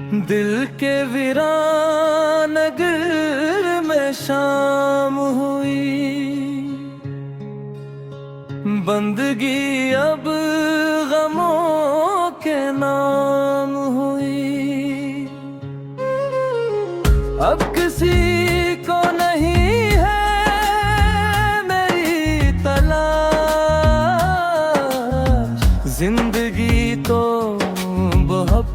दिल के वीरान नगर में शाम हुई, बंदगी अब गमों के नाम हुई। अब किसी को नहीं है मेरी तलाश, जिंदगी तो बहुत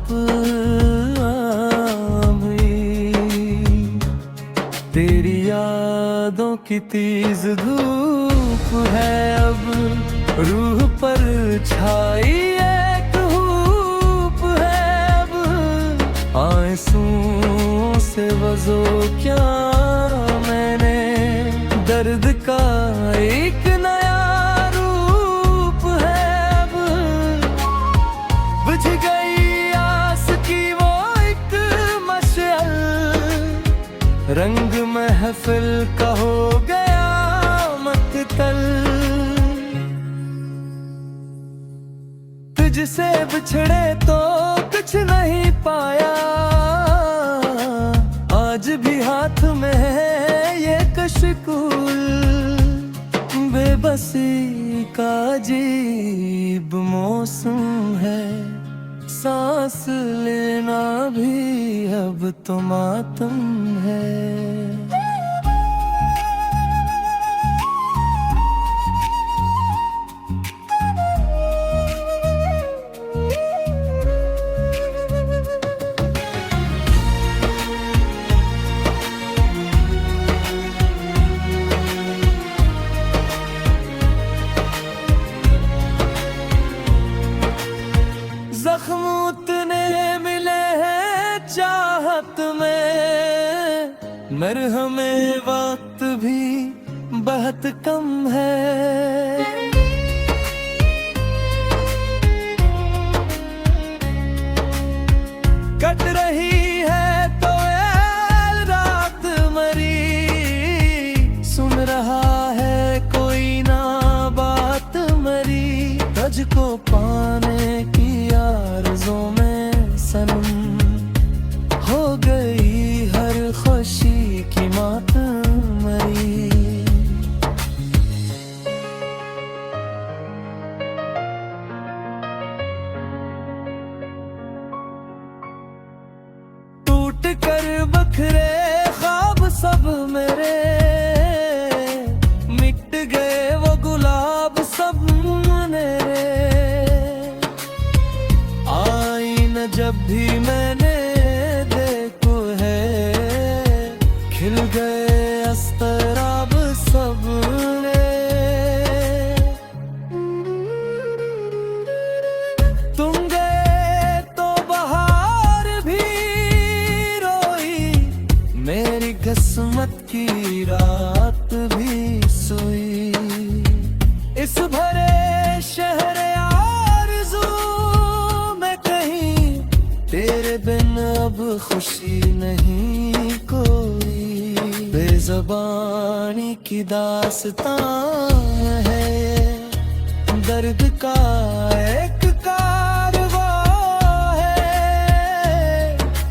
तेरी यादों की तेज धूप है अब रूह पर छाई, एक धूप है अब आंसुओं से वजो क्या मैंने दर्द का एक नया रूप है अब। बुझ गई आस की वो एक मशअल, रंग महफिल का हो गया मकतल। तुझसे बिछड़े तो कुछ नहीं पाया, आज भी हाथ में है ये कशकूल। बेबसी का अजीब मौसम है, सांस लेना भी अब तो मातम है। जख्म उतने मिले हैं चाहत में, मरहमे वक्त भी बहुत कम है। कट रही है तो ये रात मरी, सुन रहा है कोई ना बात मरी। तुझको पाने की आरज़ों में सनम हो गई हर खुशी की मातम मरी। टूट कर बखरे ख्वाब सब मेरे, मिट गए वो गुलाब सब मेरे। आईना जब भी मैंने देखो है, खिल गए अस्तराब सब रे। तुम गए तो बहार भी रोई, मेरी किस्मत की रात भी सोई। इस भरे शहर आरज़ू में कहीं तेरे बिन अब खुशी नहीं कोई। बेज़बानी की दास्तां है, दर्द का एक कारवां है।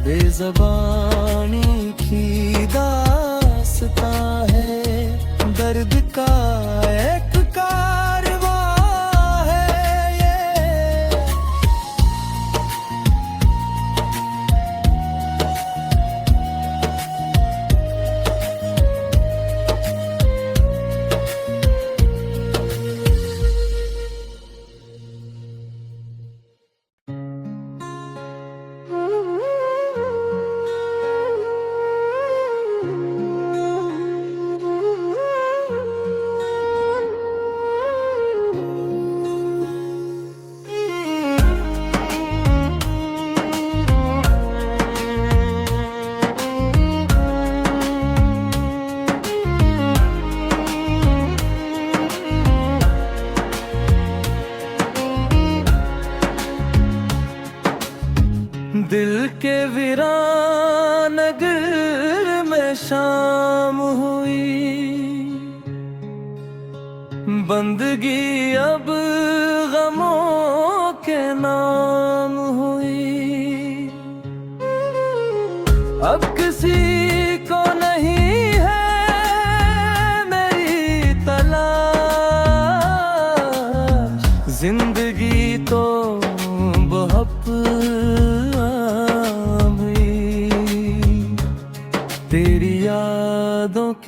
बेज़बानी की दास्तां है, दर्द का एक कारवां है ये। दिल के वीरान नगर में शाम हुई, बंदगी अब गमों के नाम हुई।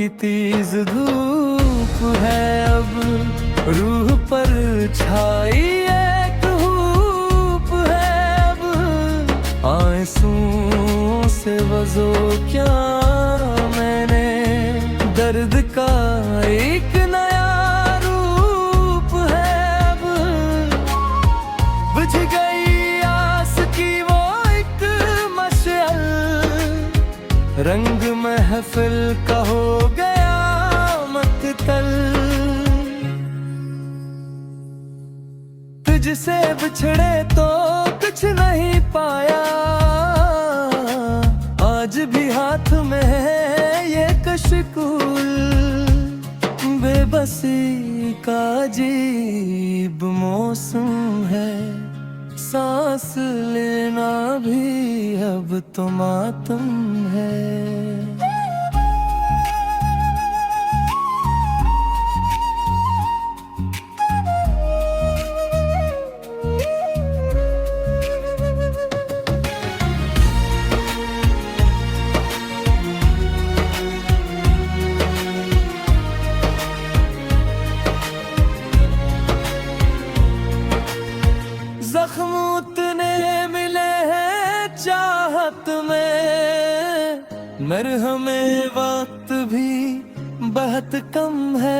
की तेज धूप है अब रूह पर छाई एक धूप है अब आंसुओं से वजो क्या मैंने दर्द का एक नया रूप है अब बुझ गई आस की वो एक मशअल रंग महफिल का हो गया मकतल तुझसे बिछड़े तो कुछ नहीं पाया आज भी हाथ में है ये कशकूल बेबसी का अजीब मौसम है सांस लेना भी अब तो मातम है जख्म उतने मिले हैं चाहत में मरहमे वक्त भी बहुत कम है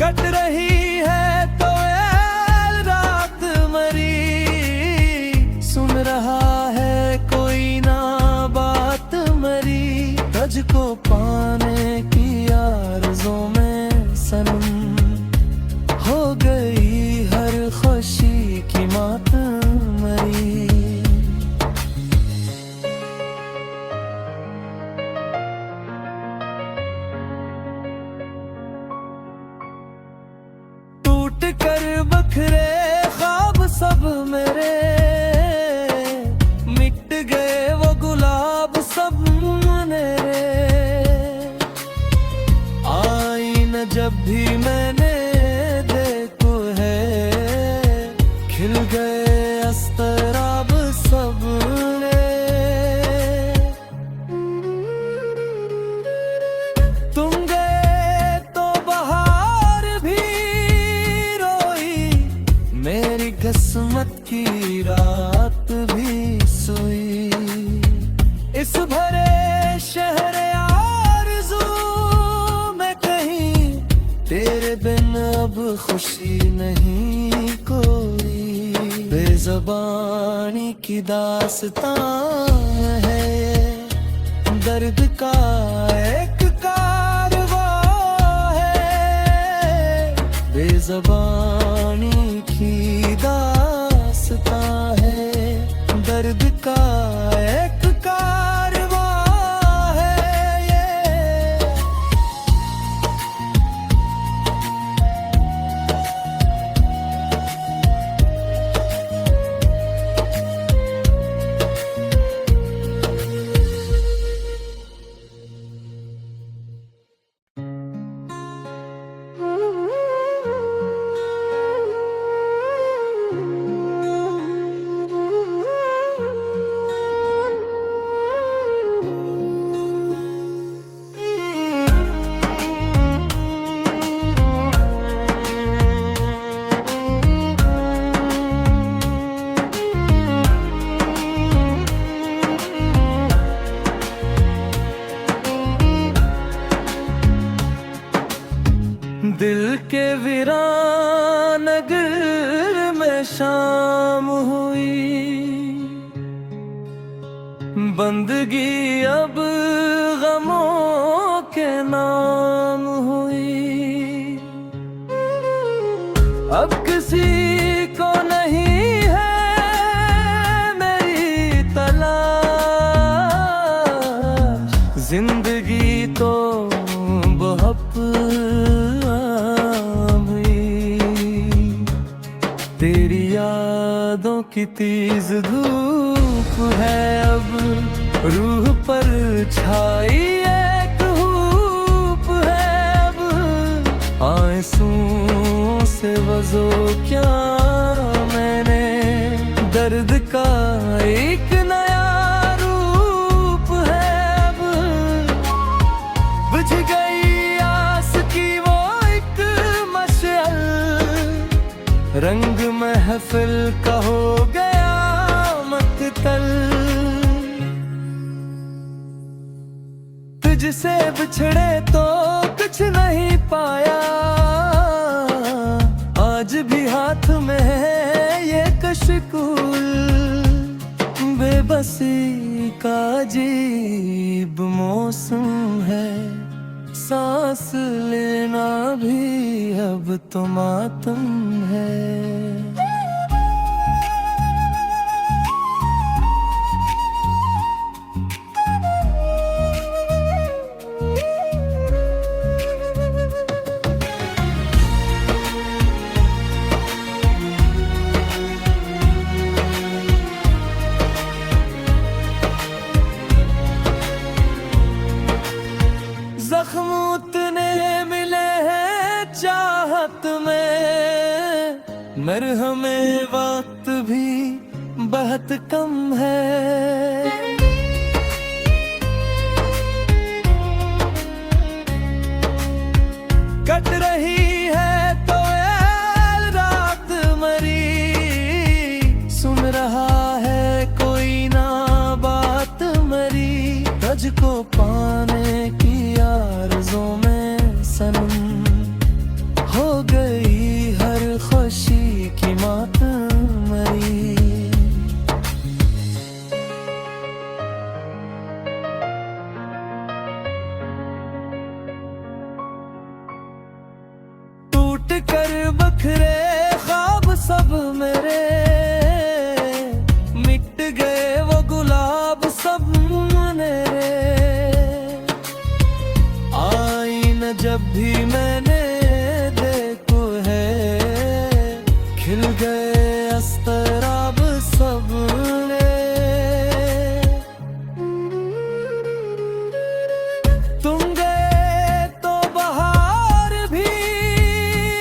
कट रही है तो यार रात मरी सुन रहा है कोई ना बात मरी तुझको पाने की आरज़ों में सनम हो गई हर खुशी की मातम मरी टूट कर बखरे ख्वाब सब मेरे मिट गए वो गुलाब सब मेरे आईना जब भी मैंने देखो है खिल गए अस्तराब सब ने तुम गए तो बहार भी रोई मेरी किस्मत की रात भी सोई इस भरे शहर आरज़ू में कहीं तेरे बिन अब खुशी नहीं कोई बेज़बानी की दास्तां है दर्द का एक कारवां है बेज़बानी की दास्तां है दर्द का एक कारवां है ये दिल के वीरान नगर में शाम हुई बंदगी अब गमों के नाम हुई अब किसी को नहीं है मेरी तलाश जिंदगी तो बहुत तेरी यादों की तेज धूप है अब रूह पर छाई एक धूप है अब आंसुओं से वजो क्या मैंने दर्द का एक नया रूप है अब। बुझ गई आस की वो एक मशअल, रंग महफिल का हो गया मकतल। तुझसे बिछड़े तो कुछ नहीं पाया, आज भी हाथ में है ये कशकूल। बेबसी का अजीब मौसम है, सांस लेना भी अब तो मातम है। जख्म उतने मिले हैं चाहत में, मरहमे वक्त भी बहुत कम है। कट रही है तो ये रात मरी, सुन रहा है कोई ना बात मरी। तुझको पाने की आरज़ू में सनम, हो गई हर खुशी की मातम मरी। टूट कर बखरे ख्वाब सब मेरे, मिट गए वो गुलाब सब मेरे। आईना जब भी मैंने देखो है, खिल गए अस्तराब सब ने। तुम गए तो बहार भी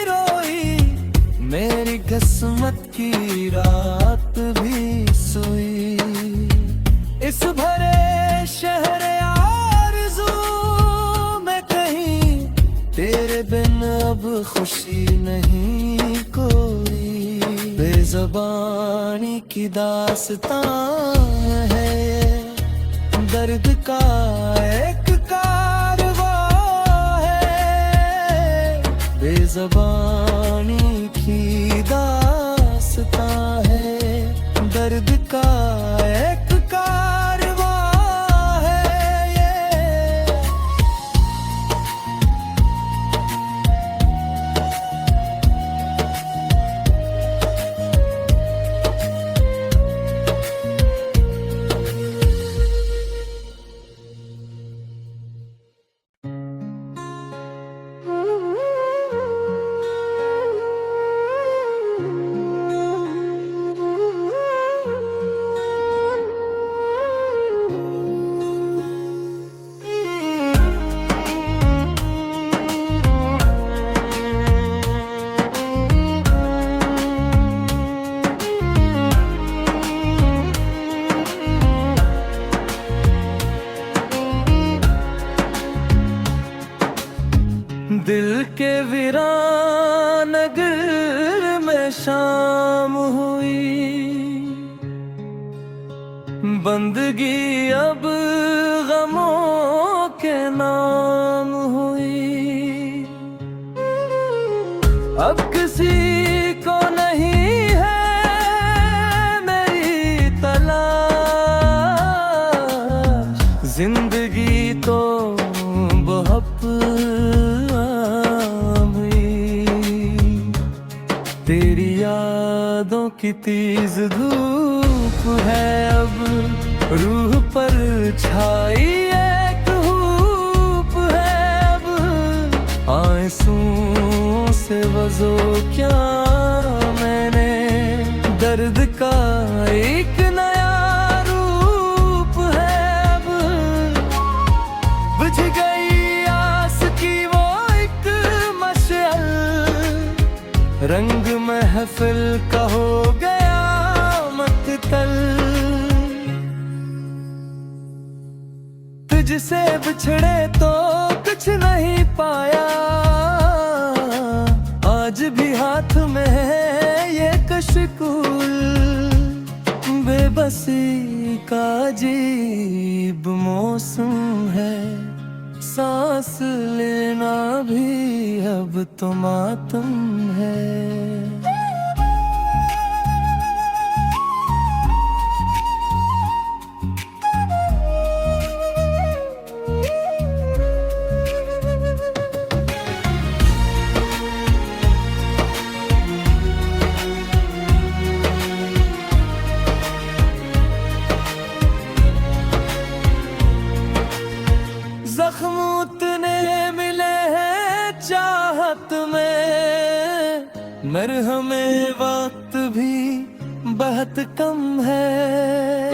रोई, मेरी किस्मत की रात भी सोई। इस भरे शहर आरज़ू में कहीं तेरे बिन अब खुशी नहीं कोई। बेज़बानी की दास्तां है ये, दर्द का एक कारवां है। बेज़बानी की दास्तां है, दर्द का एक कारवां है ये। दिल के वीरान नगर में शाम हुई, बंदगी अब गमों के नाम हुई। अब किसी को नहीं है मेरी तलाश, जिंदगी तो बहुत तेरी यादों की तेज धूप है अब, रूह पर छाई एक धूप है अब। आंसुओं से वजो क्या मैंने, दर्द का एक नया रूप है अब। बुझ गई आस की वो एक मशअल, रंग महफिल का हो गया मकतल। तुझसे बिछड़े तो कुछ नहीं पाया, आज भी हाथ में है ये कशकूल। बेबसी का अजीब मौसम है, सांस लेना भी अब तो मातम है। जख्म उतने मिले हैं चाहत में, मरहमे वक्त भी बहुत कम है।